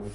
The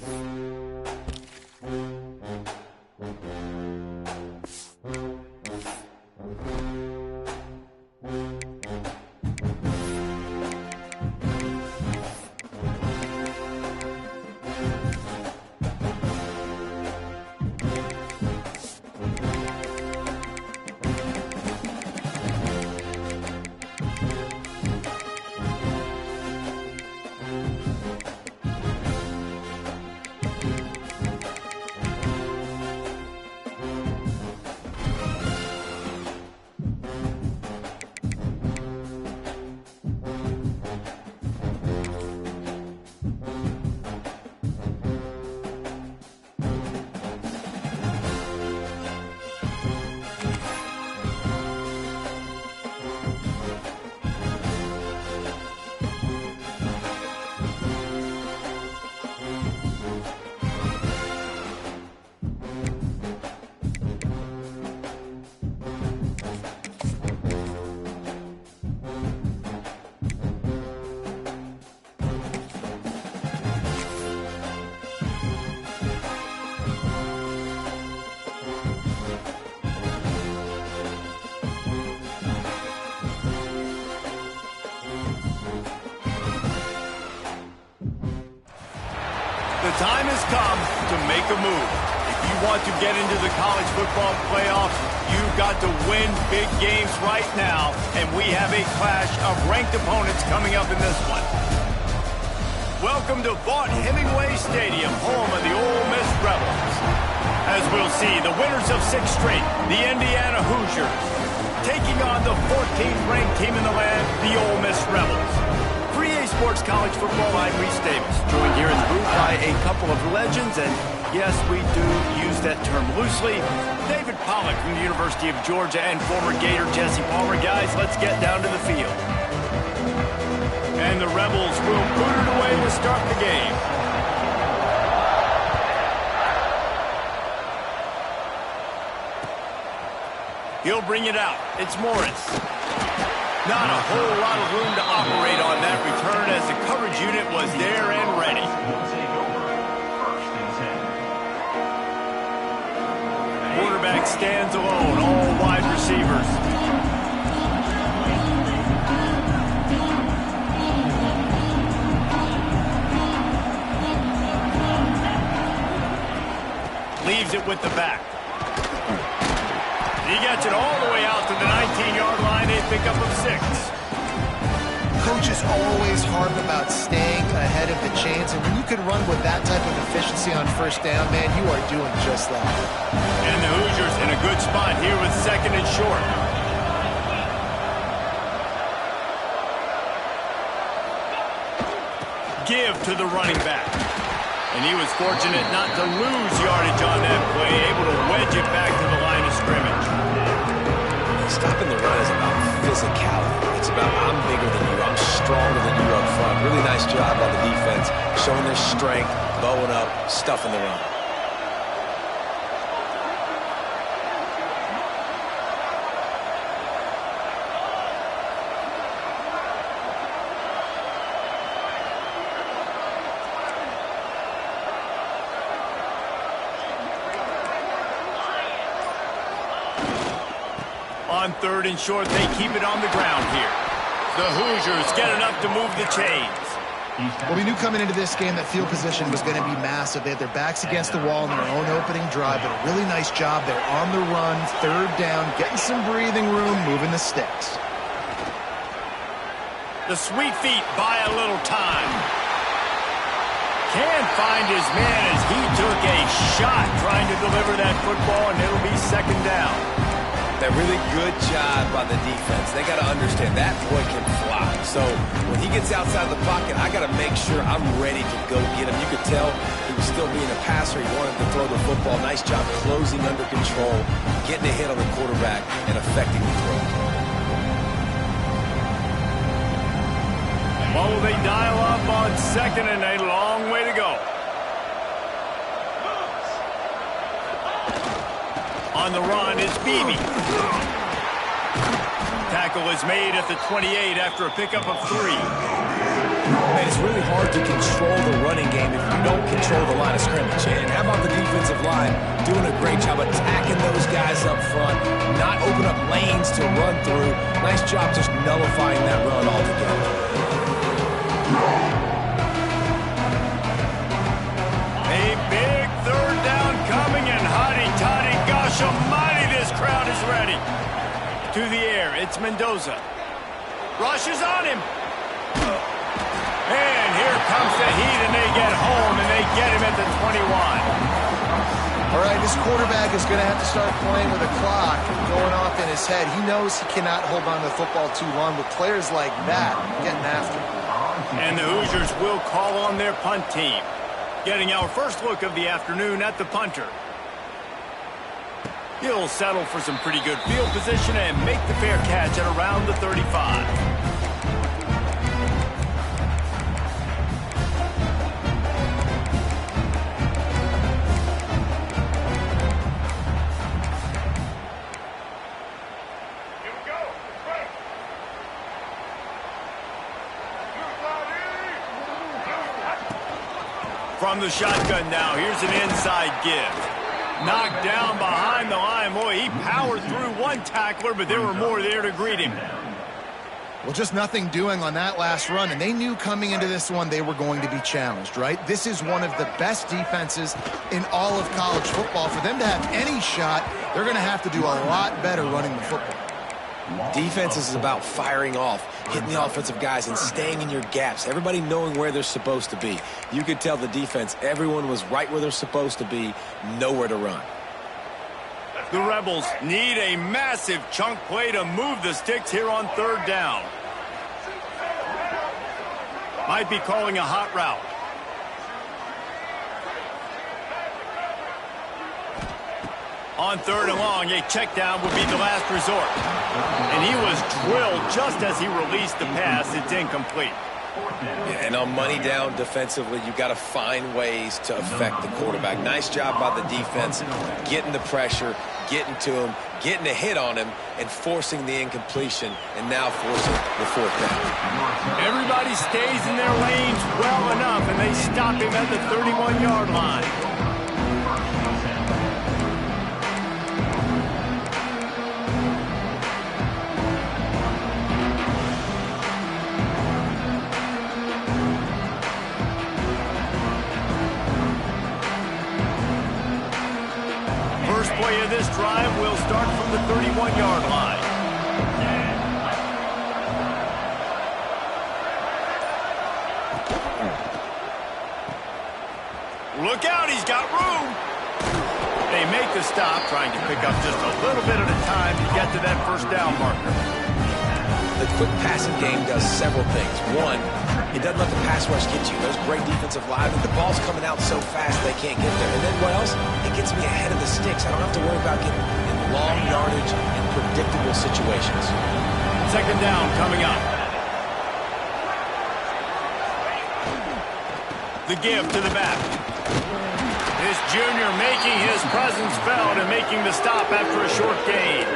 time has come to make a move. If you want to get into the college football playoffs, you've got to win big games right now, and we have a clash of ranked opponents coming up in this one. Welcome to Vaught-Hemingway Stadium, home of the Ole Miss Rebels. As we'll see, the winners of 6 straight, the Indiana Hoosiers, taking on the 14th ranked team in the land, the Ole Miss Rebels. For EA Sports College Football, I'm Reese Davis, joined here in the booth by a couple of legends, and yes, we do use that term loosely. David Pollack from the University of Georgia and former Gator Jesse Palmer. Guys, let's get down to the field. And the Rebels will boot it away to start the game. He'll bring it out. It's Morris. Not a whole lot of room to operate on that return as the coverage unit was there and ready. Quarterback stands alone, all wide receivers. Leaves it with the back. He gets it all the way out to the 19-yard line, a pickup of 6. Coaches always harp about staying ahead of the chains, and when you can run with that type of efficiency on first down, man, you are doing just that. And the Hoosiers in a good spot here with 2nd and short. Give to the running back. And he was fortunate not to lose yardage on that play, able to wedge it back to the line of scrimmage. Stopping the run is about physicality. It's about I'm bigger than you, I'm stronger than you up front. Really nice job by the defense, showing their strength, bowing up, stuffing the run. On 3rd and short, they keep it on the ground here. The Hoosiers get enough to move the chains. Well, we knew coming into this game that field position was going to be massive. They had their backs against the wall in their own opening drive, but a really nice job there on the run, 3rd down, getting some breathing room, moving the sticks. The Sweet Feet buy a little time. Can't find his man as he took a shot trying to deliver that football, and it'll be 2nd down. That really good job by the defense. They got to understand that boy can fly. So when he gets outside the pocket, I got to make sure I'm ready to go get him. You could tell he was still being a passer. He wanted to throw the football. Nice job closing under control, getting a hit on the quarterback, and affecting the throw. Oh, they dial up on 2nd and a long way to go. On the run is Beebe. Tackle is made at the 28 after a pickup of 3. Man, it's really hard to control the running game if you don't control the line of scrimmage. And how about the defensive line doing a great job attacking those guys up front, not open up lanes to run through. Nice job just nullifying that run altogether. A big third down coming, and hotty-toddy, gosh almighty, this crowd is ready. To the air, it's Mendoza. Rushes on him. And here comes the heat, and they get home, and they get him at the 21. All right, this quarterback is going to have to start playing with a clock going off in his head. He knows he cannot hold on to the football too long with players like that getting after him. And the Hoosiers will call on their punt team. Getting our first look of the afternoon at the punter. He'll settle for some pretty good field position and make the fair catch at around the 35. From the shotgun now, here's an inside give. Knocked down behind the line. Boy, he powered through one tackler, but there were more there to greet him. Well, just nothing doing on that last run, and they knew coming into this one they were going to be challenged, right? This is one of the best defenses in all of college football. For them to have any shot, they're going to have to do a lot better running the football. Defense is about firing off, hitting the offensive guys, and staying in your gaps. Everybody knowing where they're supposed to be. You could tell the defense, everyone was right where they're supposed to be, nowhere to run. The Rebels need a massive chunk play to move the sticks here on third down. Might be calling a hot route. On third and long, a check down would be the last resort. And he was drilled just as he released the pass. It's incomplete. Yeah, and on money down defensively, you got to find ways to affect the quarterback. Nice job by the defense, getting the pressure, getting to him, getting a hit on him, and forcing the incompletion, and now forcing the fourth down. Everybody stays in their lanes well enough, and they stop him at the 31-yard line. First play of this drive will start from the 31-yard line. Look out, he's got room. They make the stop, trying to pick up just a little bit at a time to get to that first down marker. The quick passing game does several things. One, it doesn't let the pass rush get you. Those great defensive linemen, the ball's coming out so fast they can't get there. And then what else? It gets me ahead of the sticks. I don't have to worry about getting in long yardage and predictable situations. Second down coming up. The give to the back. This junior making his presence felt and making the stop after a short gain.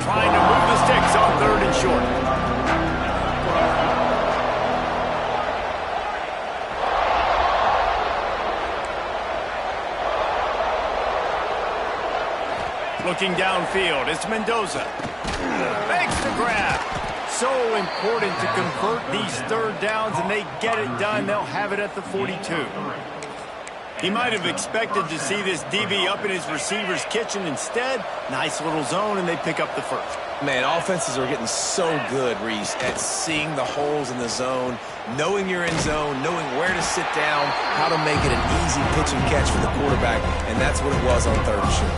Trying to move the sticks on third and short. Looking downfield, it's Mendoza. Makes the grab. So important to convert these third downs, and they get it done. They'll have it at the 42. He might have expected to see this DB up in his receiver's kitchen. Instead, nice little zone, and they pick up the first. Man, offenses are getting so good, Reese, at seeing the holes in the zone, knowing you're in zone, knowing where to sit down, how to make it an easy pitch and catch for the quarterback, and that's what it was on third and short.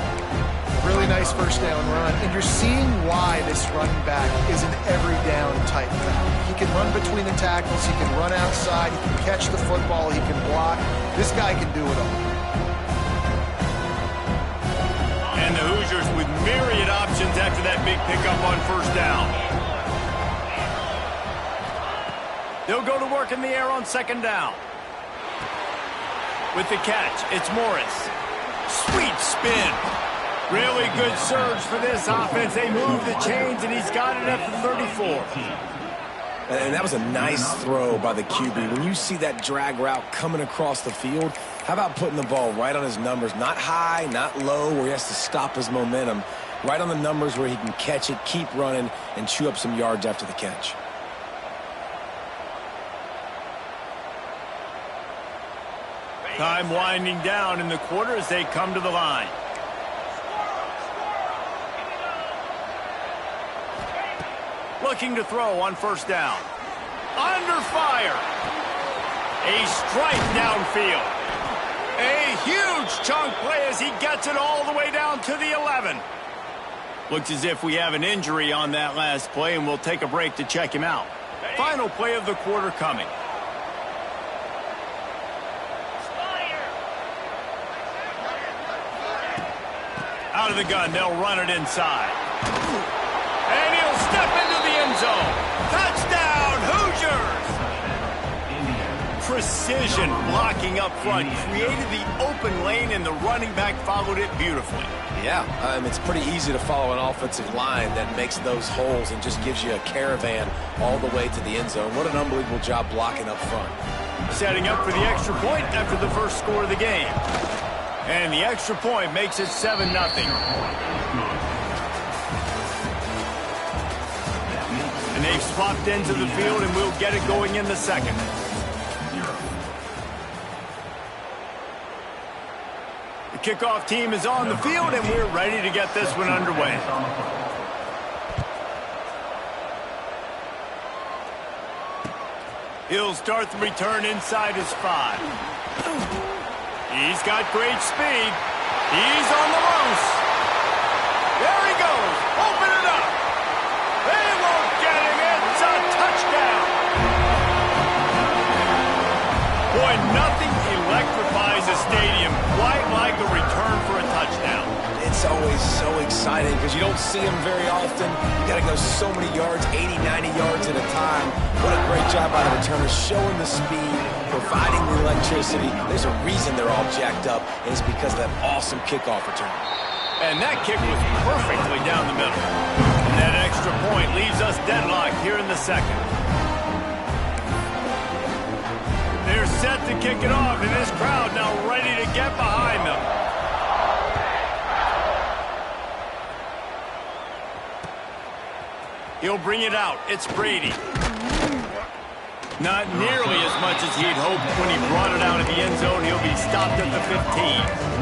Really nice first down run, and you're seeing why this running back is an every down type guy. He can run between the tackles, he can run outside, he can catch the football, he can block. This guy can do it all. And the Hoosiers with myriad options after that big pickup on first down. They'll go to work in the air on second down. With the catch, it's Morris. Sweet spin. Really good surge for this offense. They move the chains, and he's got it at the 34. And that was a nice throw by the QB. When you see that drag route coming across the field, how about putting the ball right on his numbers? Not high, not low, where he has to stop his momentum. Right on the numbers where he can catch it, keep running, and chew up some yards after the catch. Time winding down in the quarter as they come to the line. Looking to throw on first down. Under fire. A strike downfield. A huge chunk play as he gets it all the way down to the 11. Looks as if we have an injury on that last play, and we'll take a break to check him out. Final play of the quarter coming. Out of the gun, they'll run it inside. And he'll step into the end zone. Touchdown, Hoosiers! Precision blocking up front created the open lane, and the running back followed it beautifully. Yeah, it's pretty easy to follow an offensive line that makes those holes and just gives you a caravan all the way to the end zone. What an unbelievable job blocking up front. Setting up for the extra point after the first score of the game. And the extra point makes it 7-0. And they've swapped ends of the field, and we'll get it going in the second. The kickoff team is on the field, and we're ready to get this one underway. He'll start the return inside his 5. He's got great speed. He's on the loose. There he goes. Open it up. They won't get him. It's a touchdown. Boy, nothing electrifies a stadium quite like a return for a touchdown. It's always so exciting because you don't see them very often. You got to go so many yards, 80, 90 yards at a time. What a great job by the returner, showing the speed, providing the electricity. There's a reason they're all jacked up, and it's because of that awesome kickoff return. And that kick was perfectly down the middle. And that extra point leaves us deadlocked here in the second. They're set to kick it off, and this crowd now ready to get behind them. He'll bring it out. It's Brady. Not nearly as much as he'd hoped when he brought it out of the end zone. He'll be stopped at the 15.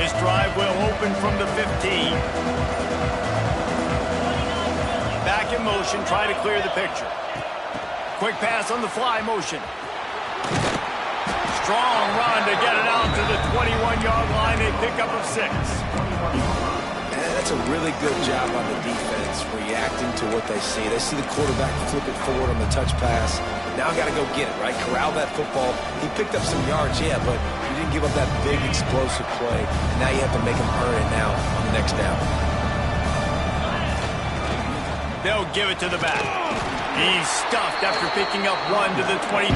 His drive will open from the 15. Back in motion, try to clear the picture. Quick pass on the fly motion. Strong run to get it out to the 21-yard line. They pick up a 6. And that's a really good job on the defense, reacting to what they see. They see the quarterback flip it forward on the touch pass. Now got to go get it, right? Corral that football. He picked up some yards, yeah, but he didn't give up that big explosive play. And now you have to make him earn it now on the next down. They'll give it to the back. He's stuffed after picking up 1 to the 23.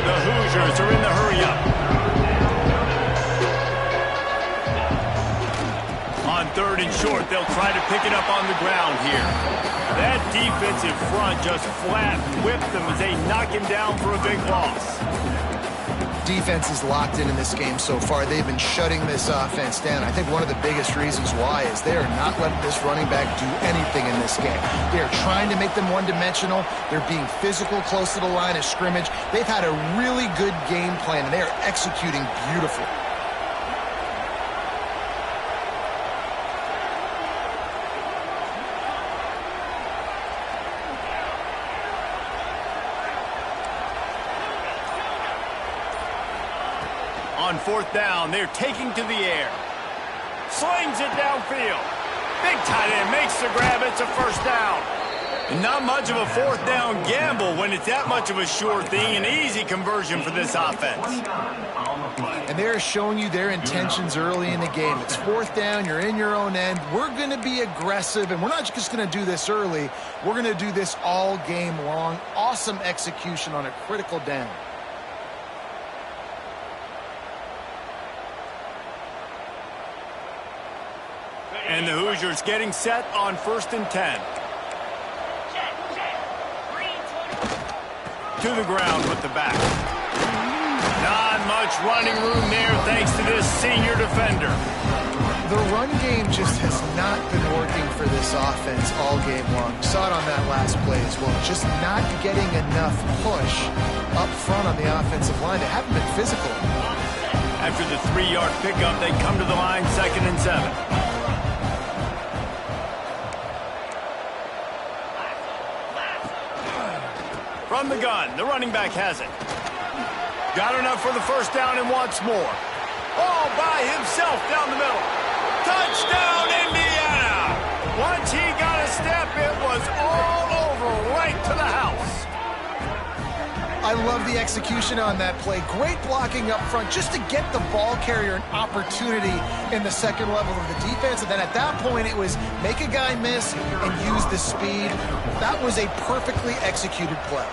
The Hoosiers are in the hurry-up. On 3rd and short, they'll try to pick it up on the ground here. That defensive front just flat whipped them as they knock him down for a big loss. Defense is locked in this game so far. They've been shutting this offense down. I think one of the biggest reasons why is they are not letting this running back do anything in this game. They are trying to make them one-dimensional. They're being physical close to the line of scrimmage. They've had a really good game plan, and they are executing beautifully. On 4th down, they're taking to the air. Slings it downfield. Big tight end makes the grab. gets a first down. And not much of a fourth down gamble when it's that much of a sure thing. An easy conversion for this offense. And they're showing you their intentions early in the game. It's fourth down. You're in your own end. We're going to be aggressive, and we're not just going to do this early. We're going to do this all game long. Awesome execution on a critical down. And the Hoosiers getting set on 1st and 10. To the ground with the back. Not much running room there thanks to this senior defender. The run game just has not been working for this offense all game long. You saw it on that last play as well. Just not getting enough push up front on the offensive line. They haven't been physical. After the 3-yard pickup, they come to the line 2nd and 7. From the gun, the running back has it. Got enough for the first down and wants more. All by himself down the middle. Touchdown, Indiana! Once he got a step, it was all over right to the house. I love the execution on that play. Great blocking up front just to get the ball carrier an opportunity in the second level of the defense. And then at that point, it was make a guy miss and use the speed. That was a perfectly executed play.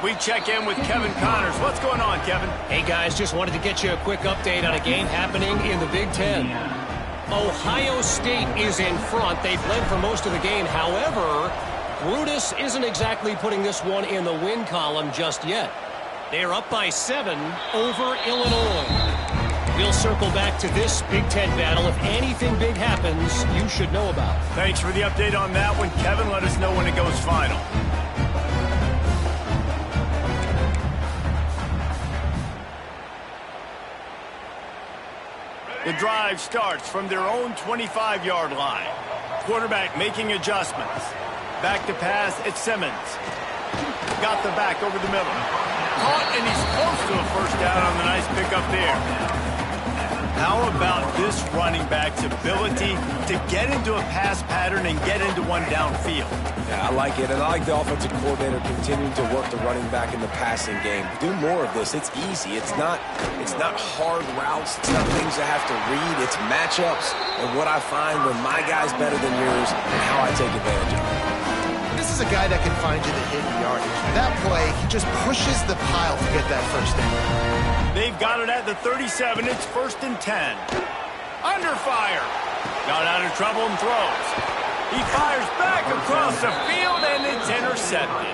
We check in with Kevin Connors. What's going on, Kevin? Hey, guys, just wanted to get you a quick update on a game happening in the Big Ten. Ohio State is in front. They've led for most of the game. However, Brutus isn't exactly putting this one in the win column just yet. They're up by 7 over Illinois. We'll circle back to this Big Ten battle. If anything big happens, you should know about. Thanks for the update on that one, Kevin. Let us know when it goes final. The drive starts from their own 25-yard line. Quarterback making adjustments. Back to pass, it's Simmons. Got the back over the middle. Caught, and he's close to a first down on the nice pickup there. How about this running back's ability to get into a pass pattern and get into one downfield? Yeah, I like it, and I like the offensive coordinator continuing to work the running back in the passing game. Do more of this. It's easy. It's not hard routes. It's not things I have to read. It's matchups and what I find when my guy's better than yours and how I take advantage of it. This is a guy that can find you the hidden yardage. That play, he just pushes the pile to get that first down. They've got it at the 37. It's 1st and 10. Under fire. Got out of trouble and throws. He fires back across the field, and it's intercepted.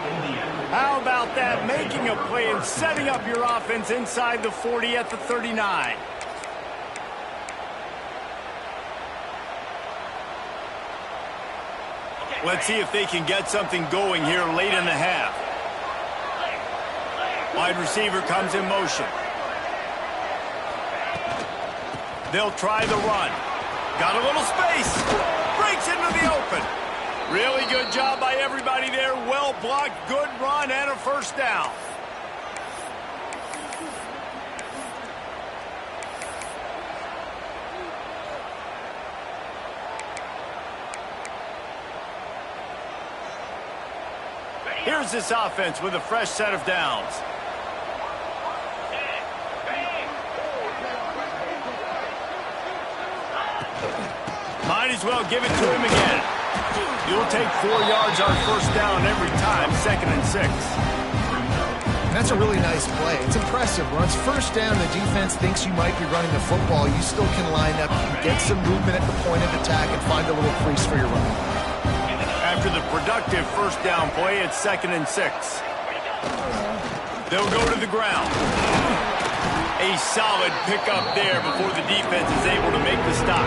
How about that? Making a play and setting up your offense inside the 40 at the 39. Let's see if they can get something going here late in the half. Wide receiver comes in motion. They'll try the run. Got a little space. Breaks into the open. Really good job by everybody there. Well blocked, good run, and a first down. Here's this offense with a fresh set of downs. Might as well give it to him again. You'll take 4 yards on first down every time, 2nd and 6. That's a really nice play. It's impressive. Once first down, the defense thinks you might be running the football. You still can line up, you can get some movement at the point of attack, and find a little crease for your run. After the productive first down play, it's 2nd and 6. They'll go to the ground. A solid pickup there before the defense is able to make the stop.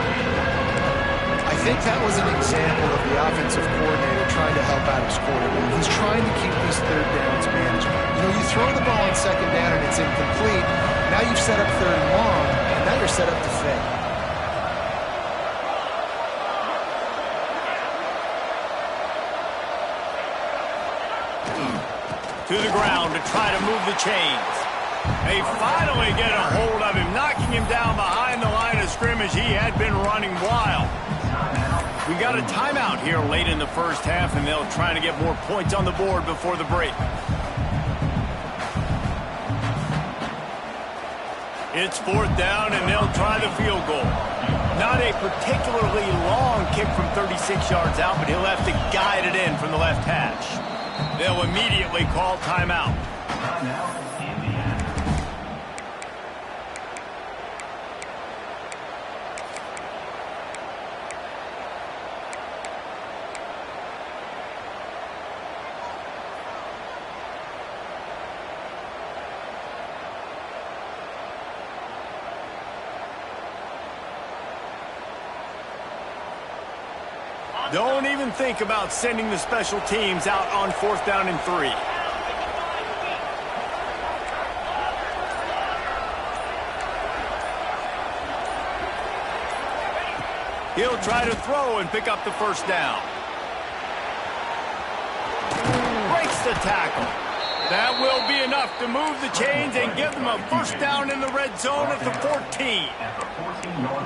I think that was an example of the offensive coordinator trying to help out his quarterback. He's trying to keep these third downs manageable. You know, you throw the ball on 2nd down and it's incomplete. Now you've set up 3rd and long, and now you're set up to fail. To the ground to try to move the chains. They finally get a hold of him, knocking him down behind the line of scrimmage. He had been running wild. We got a timeout here late in the first half, and they'll try to get more points on the board before the break. It's 4th down, and they'll try the field goal. Not a particularly long kick from 36 yards out, but he'll have to guide it in from the left hash. They'll immediately call timeout. Don't even think about sending the special teams out on 4th down and 3. He'll try to throw and pick up the first down. Breaks the tackle. That will be enough to move the chains and give them a first down in the red zone at the 14.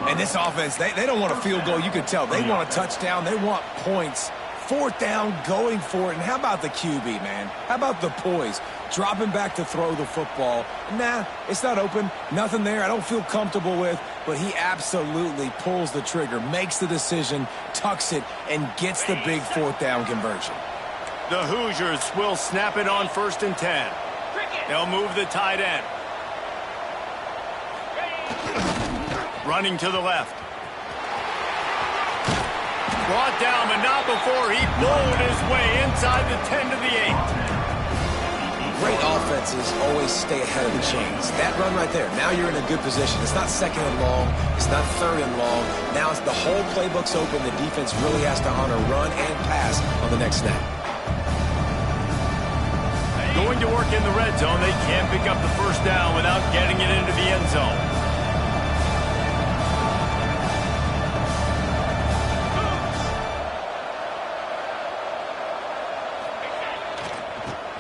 And this offense, they don't want a field goal. You can tell. They want a touchdown. They want points. 4th down, going for it. And how about the QB, man? How about the poise? Dropping back to throw the football. Nah, it's not open. Nothing there I don't feel comfortable with. But he absolutely pulls the trigger, makes the decision, tucks it, and gets the big 4th down conversion. The Hoosiers will snap it on 1st and 10. They'll move the tight end. Running to the left. Brought down, but not before he bowled his way inside the 10 to the 8. Great offenses always stay ahead of the chains. That run right there, now you're in a good position. It's not 2nd and long. It's not 3rd and long. Now it's the whole playbook's open. The defense really has to honor run and pass on the next snap. Going to work in the red zone. They can't pick up the first down without getting it into the end zone.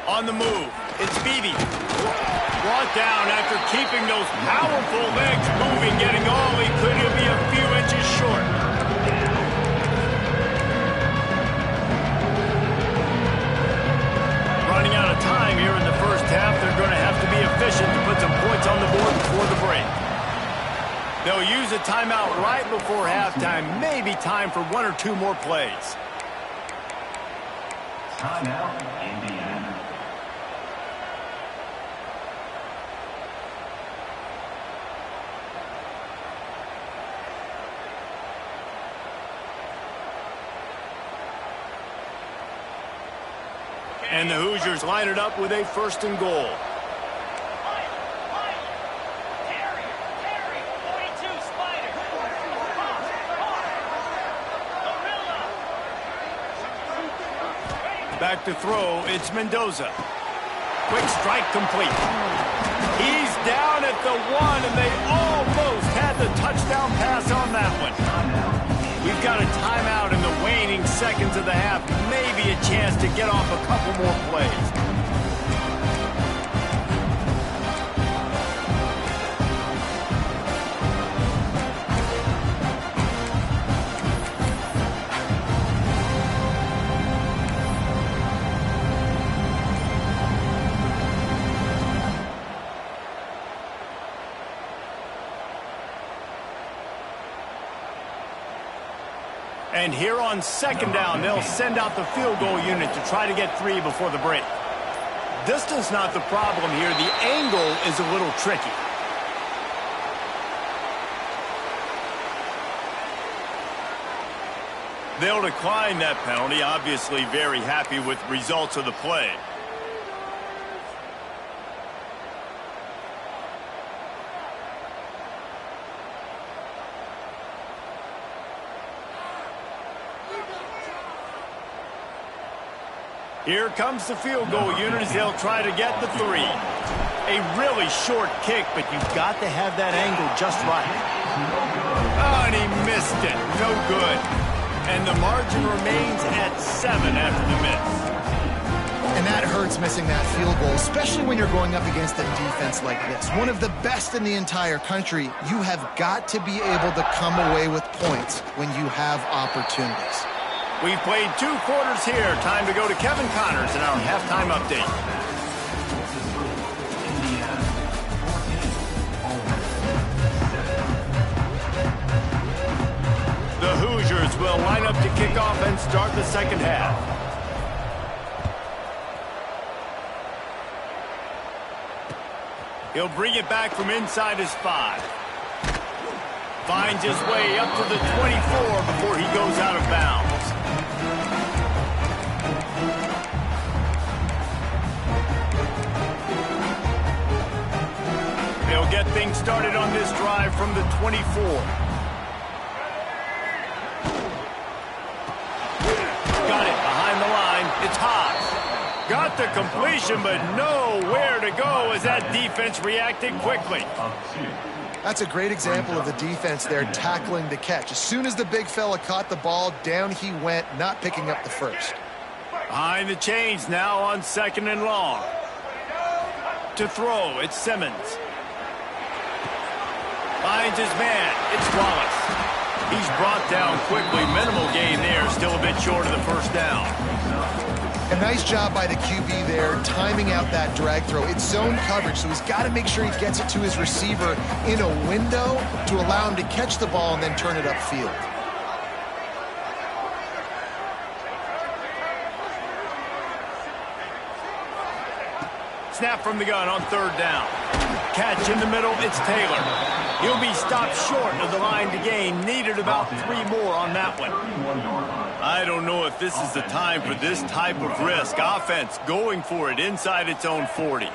On the move, it's Beebe. Brought down after keeping those powerful legs moving, getting all he could to be a few inches short. Running out of time here in the first half. They're going to have to be efficient to put some points on the board before the break. They'll use a timeout right before halftime. Maybe time for 1 or 2 more plays. Timeout, Indiana. And the Hoosiers line it up with a 1st and goal. Back to throw, it's Mendoza. Quick strike complete. He's down at the 1, and they almost had the touchdown pass on that one. We've got a timeout in the waning seconds of the half. Maybe a chance to get off a couple more plays. And here on 2nd down, they'll send out the field goal unit to try to get 3 before the break. Distance not the problem here. The angle is a little tricky. They'll decline that penalty. Obviously very happy with the results of the play. Here comes the field goal unit as they'll try to get the 3. A really short kick, but you've got to have that angle just right. Oh, and he missed it. No good. And the margin remains at 7 after the miss. And That hurts missing that field goal, especially when you're going up against a defense like this. One of the best in the entire country. You have got to be able to come away with points when you have opportunities. We've played 2 quarters here. Time to go to Kevin Connors in our halftime update. The Hoosiers will line up to kick off and start the second half. He'll bring it back from inside his 5. Finds his way up to the 24 before he goes out of bounds. They'll get things started on this drive from the 24. Got it behind the line. It's Haas. Got the completion, but nowhere to go as that defense reacted quickly. That's a great example of the defense there tackling the catch. As soon as the big fella caught the ball, down he went, not picking up the first. Behind the chains now on 2nd and long. To throw, it's Simmons. Finds his man. It's Wallace. He's brought down quickly. Minimal gain there. Still a bit short of the first down. A nice job by the QB there, timing out that drag throw. It's zone coverage, so he's got to make sure he gets it to his receiver in a window to allow him to catch the ball and then turn it upfield. Snap from the gun on 3rd down. Catch in the middle, it's Taylor. He'll be stopped short of the line to gain. Needed about 3 more on that one. I don't know if this is the time for this type of risk. Offense going for it inside its own 40.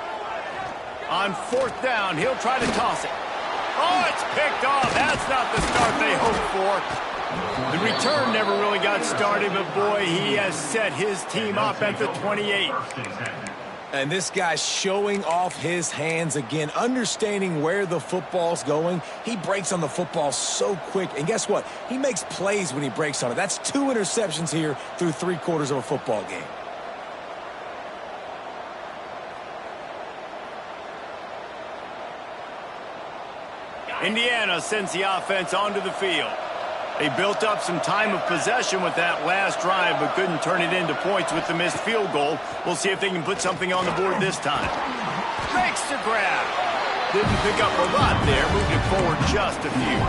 On 4th down, he'll try to toss it. Oh, it's picked off. That's not the start they hoped for. The return never really got started, but boy, he has set his team up at the 28. And this guy's showing off his hands again, understanding where the football's going. He breaks on the football so quick. And guess what? He makes plays when he breaks on it. That's 2 interceptions here through 3 quarters of a football game. Indiana sends the offense onto the field. They built up some time of possession with that last drive, but couldn't turn it into points with the missed field goal. We'll see if they can put something on the board this time. Makes the grab. Didn't pick up a lot there. Moved it forward just a few.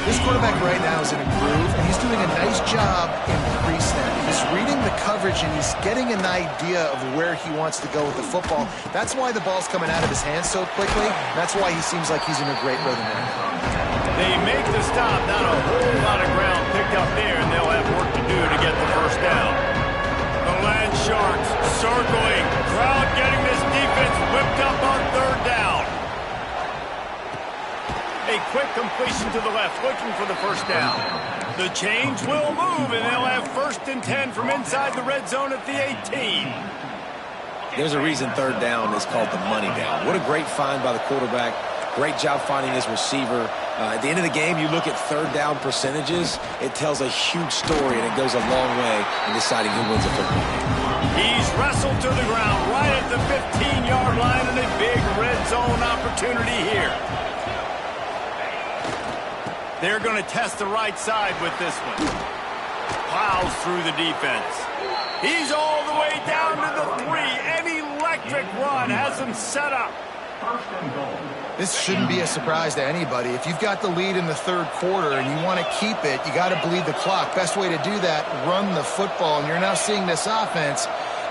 This quarterback right now is in a groove, and he's doing a nice job in pre-snap. He's reading the coverage, and he's getting an idea of where he wants to go with the football. That's why the ball's coming out of his hands so quickly. That's why he seems like he's in a great rhythm right now. They make the stop. Not a whole lot of ground picked up there, and they'll have work to do to get the first down. The Land Sharks circling. Crowd getting this defense whipped up on 3rd down. A quick completion to the left, looking for the first down. The change will move, and they'll have 1st and 10 from inside the red zone at the 18. There's a reason 3rd down is called the money down. What a great find by the quarterback. Great job finding his receiver. At the end of the game, you look at 3rd down percentages. It tells a huge story, and it goes a long way in deciding who wins a football game. He's wrestled to the ground right at the 15-yard line, and a big red zone opportunity here. They're going to test the right side with this one. Plows through the defense. He's all the way down to the 3. An electric run has him set up. This shouldn't be a surprise to anybody. If you've got the lead in the 3rd quarter and you want to keep it, you got to bleed the clock. Best way to do that, run the football. And you're now seeing this offense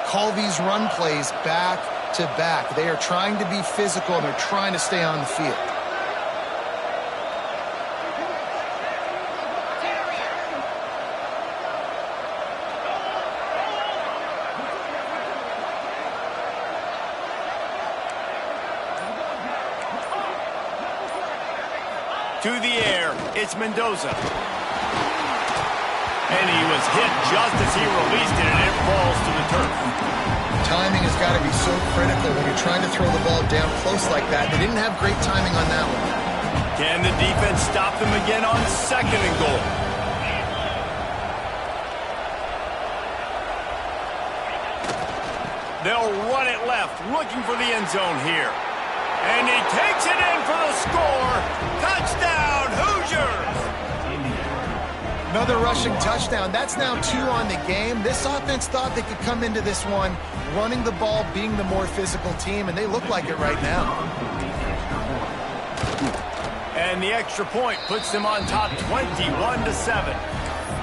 call these run plays back to back. They are trying to be physical, and they're trying to stay on the field. To the air, it's Mendoza. And he was hit just as he released it, and it falls to the turf. Timing has got to be so critical when you're trying to throw the ball down close like that. They didn't have great timing on that one. Can the defense stop them again on 2nd and goal? They'll run it left, looking for the end zone here. And he takes it in for the score. Touchdown, Hoosiers! Another rushing touchdown. That's now 2 on the game. This offense thought they could come into this one running the ball, being the more physical team, and they look like it right now. And the extra point puts them on top 21-7.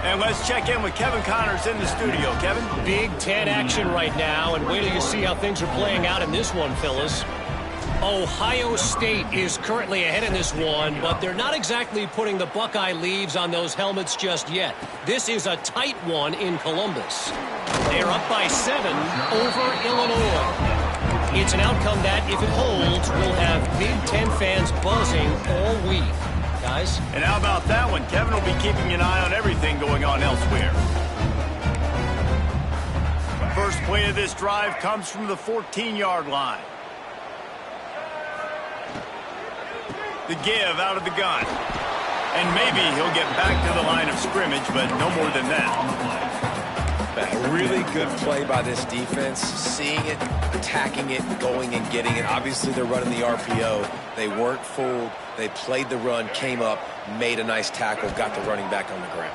And let's check in with Kevin Connors in the studio. Kevin? Big Ten action right now, and wait till you see how things are playing out in this one, Phyllis. Ohio State is currently ahead in this one, but they're not exactly putting the Buckeye leaves on those helmets just yet. This is a tight one in Columbus. They're up by 7 over Illinois. It's an outcome that, if it holds, will have Big Ten fans buzzing all week. Guys? And how about that one? Kevin will be keeping an eye on everything going on elsewhere. First play of this drive comes from the 14-yard line. The give out of the gun. And maybe he'll get back to the line of scrimmage, but no more than that. A really good play by this defense, seeing it, attacking it, going and getting it. Obviously, they're running the RPO. They weren't fooled. They played the run, came up, made a nice tackle, got the running back on the ground.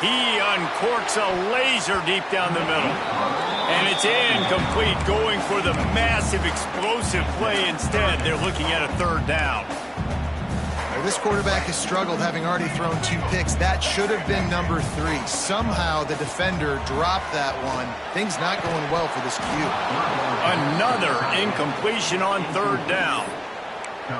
He uncorks a laser deep down the middle. And it's incomplete, going for the massive explosive play instead. They're looking at a 3rd down. This quarterback has struggled, having already thrown 2 picks. That should have been number 3. Somehow the defender dropped that one. Things not going well for this Q. Another incompletion on 3rd down.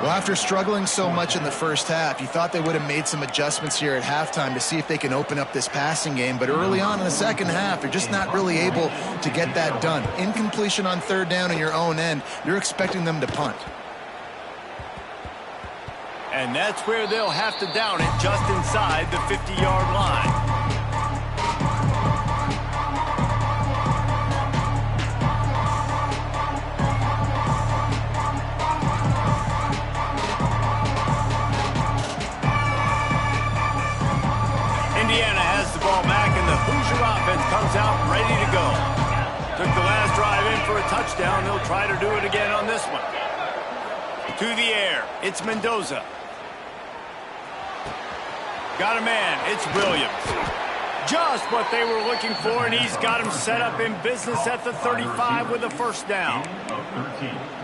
Well, after struggling so much in the first half, you thought they would have made some adjustments here at halftime to see if they can open up this passing game. But early on in the second half, they're just not really able to get that done. Incompletion on 3rd down in your own end, you're expecting them to punt. And that's where they'll have to down it, just inside the 50-yard line. Indiana has the ball back, and the Hoosier offense comes out ready to go. Took the last drive in for a touchdown. They'll try to do it again on this one. To the air, it's Mendoza. Got a man, it's Williams. Just what they were looking for, and he's got him set up in business at the 35 with a 1st down.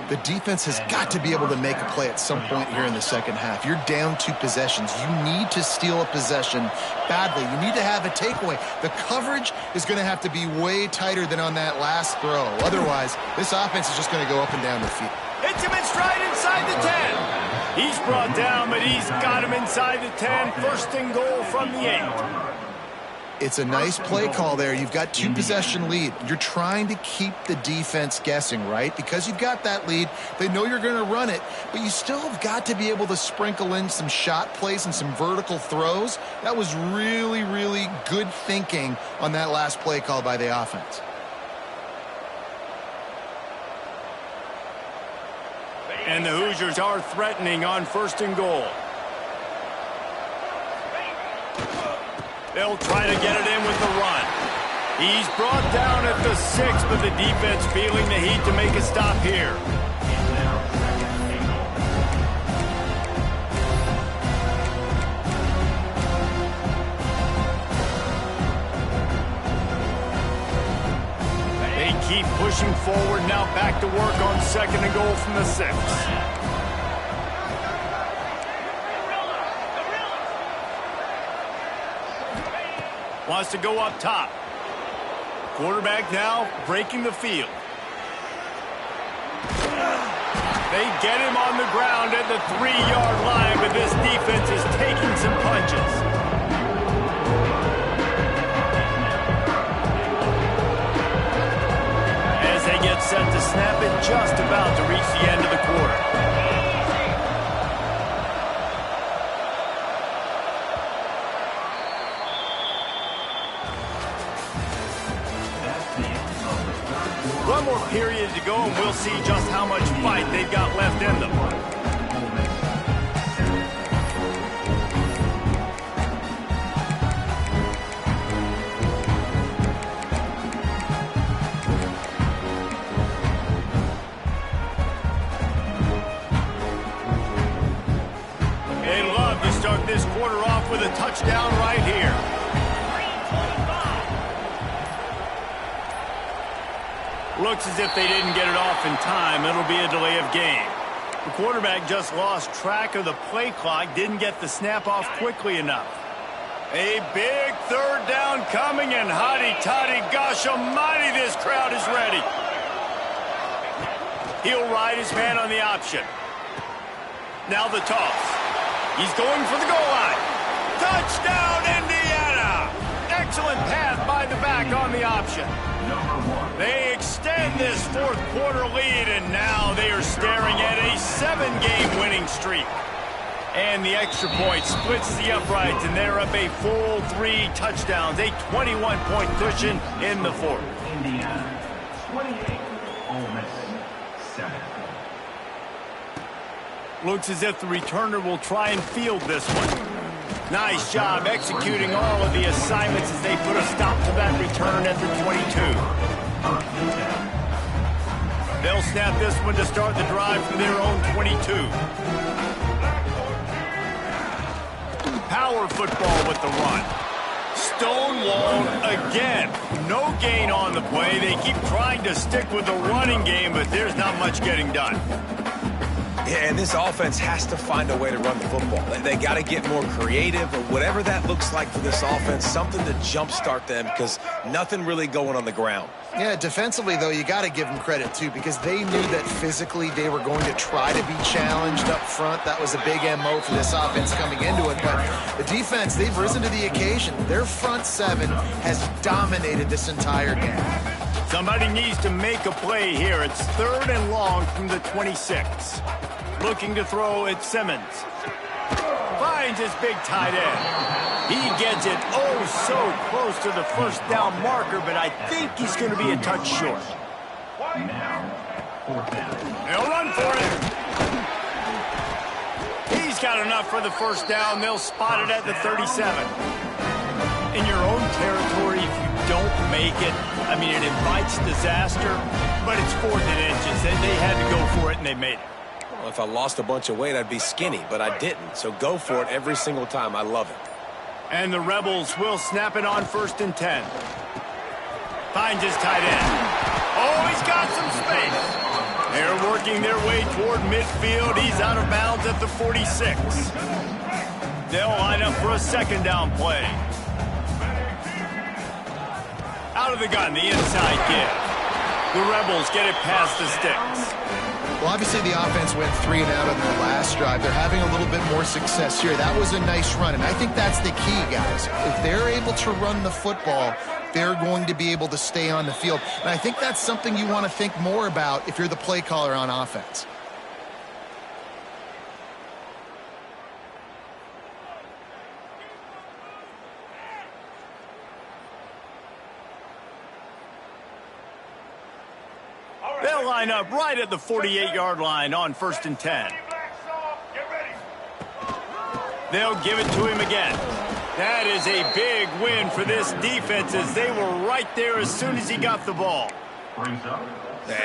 The defense has got to be able to make a play at some point here in the second half. You're down 2 possessions. You need to steal a possession badly. You need to have a takeaway. The coverage is going to have to be way tighter than on that last throw. Otherwise, this offense is just going to go up and down the field. Hits him in stride inside the 10. He's brought down, but he's got him inside the 10. 1st and goal from the 8. It's a nice play call there. You've got 2 possession lead. You're trying to keep the defense guessing, right? Because you've got that lead. They know you're going to run it, but you still have got to be able to sprinkle in some shot plays and some vertical throws. That was really, really good thinking on that last play call by the offense. And the Hoosiers are threatening on 1st and goal. They'll try to get it in with the run. He's brought down at the 6, but the defense feeling the heat to make a stop here. They keep pushing forward, now back to work on 2nd and goal from the 6. Wants to go up top. Quarterback now breaking the field. They get him on the ground at the 3-yard line, but this defense is taking some punches. As they get set to snap it, just about to reach the end of the quarter. One more period to go, and we'll see just how much fight they've got left in them. touchdown right here. Looks as if they didn't get it off in time. It'll be a delay of game. The quarterback just lost track of the play clock, didn't get the snap off quickly enough. A big third down coming, and hotty-toddy, gosh almighty, this crowd is ready. He'll ride his man on the option. Now the toss. He's going for the goal line. Touchdown, Indiana! Excellent pass by the back on the option. They extend this fourth quarter lead, and now they are staring at a 7-game winning streak. And the extra point splits the uprights, and they're up a full 3 touchdowns, a 21-point cushion in the fourth. Indiana 28, Ole Miss 7. Looks as if the returner will try and field this one. Nice job executing all of the assignments as they put a stop to that return at the 22. They'll snap this one to start the drive from their own 22. Power football with the run. Stonewalled again. No gain on the play. They keep trying to stick with the running game, but there's not much getting done. Yeah, and this offense has to find a way to run the football. They got to get more creative, or whatever that looks like for this offense, something to jumpstart them, because nothing really going on the ground. Yeah, defensively, though, you got to give them credit, too, because they knew that physically they were going to try to be challenged up front. That was a big MO for this offense coming into it. But the defense, they've risen to the occasion. Their front seven has dominated this entire game. Somebody needs to make a play here. It's 3rd and long from the 26. Looking to throw at Simmons. Finds his big tight end. He gets it oh so close to the first down marker, but I think he's going to be a touch short. Now, 4th down. They'll run for it. He's got enough for the first down. They'll spot it at the 37. In your own territory, if you don't make it, I mean, it invites disaster, but it's 4th and inches. They had to go for it, and they made it. Well, if I lost a bunch of weight, I'd be skinny, but I didn't. So go for it every single time. I love it. And the Rebels will snap it on 1st and 10. Finds his tight end. Oh, he's got some space. They're working their way toward midfield. He's out of bounds at the 46. They'll line up for a 2nd down play. Out of the gun, the inside give. The Rebels get it past the sticks. Well, obviously the offense went 3 and out on their last drive. They're having a little bit more success here. That was a nice run, and I think that's the key, guys. If they're able to run the football, they're going to be able to stay on the field. And I think that's something you want to think more about if you're the play caller on offense. They'll line up right at the 48-yard line on 1st and 10. They'll give it to him again. That is a big win for this defense, as they were right there as soon as he got the ball. Brings up.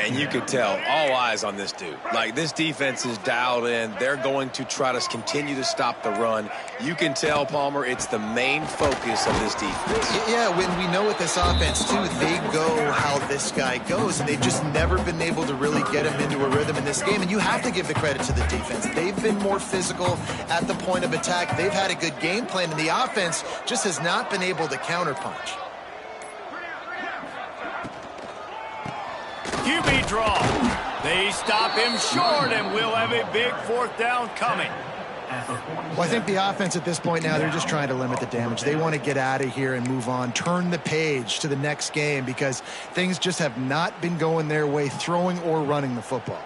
And you could tell, all eyes on this dude. Like, this defense is dialed in. They're going to try to continue to stop the run. You can tell, Palmer, it's the main focus of this defense. Yeah, when we know with this offense, too, they go how this guy goes, and they've just never been able to really get him into a rhythm in this game. And you have to give the credit to the defense. They've been more physical at the point of attack. They've had a good game plan, and the offense just has not been able to counterpunch. QB draw. They stop him short, and we'll have a big 4th down coming. Well, I think the offense at this point now, they're just trying to limit the damage. They want to get out of here and move on, turn the page to the next game, because things just have not been going their way, throwing or running the football.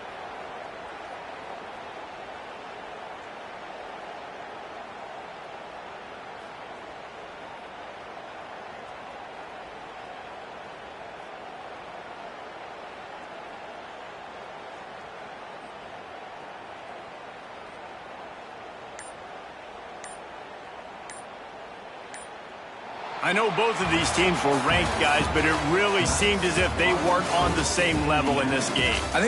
I know both of these teams were ranked, guys, but it really seemed as if they weren't on the same level in this game. I think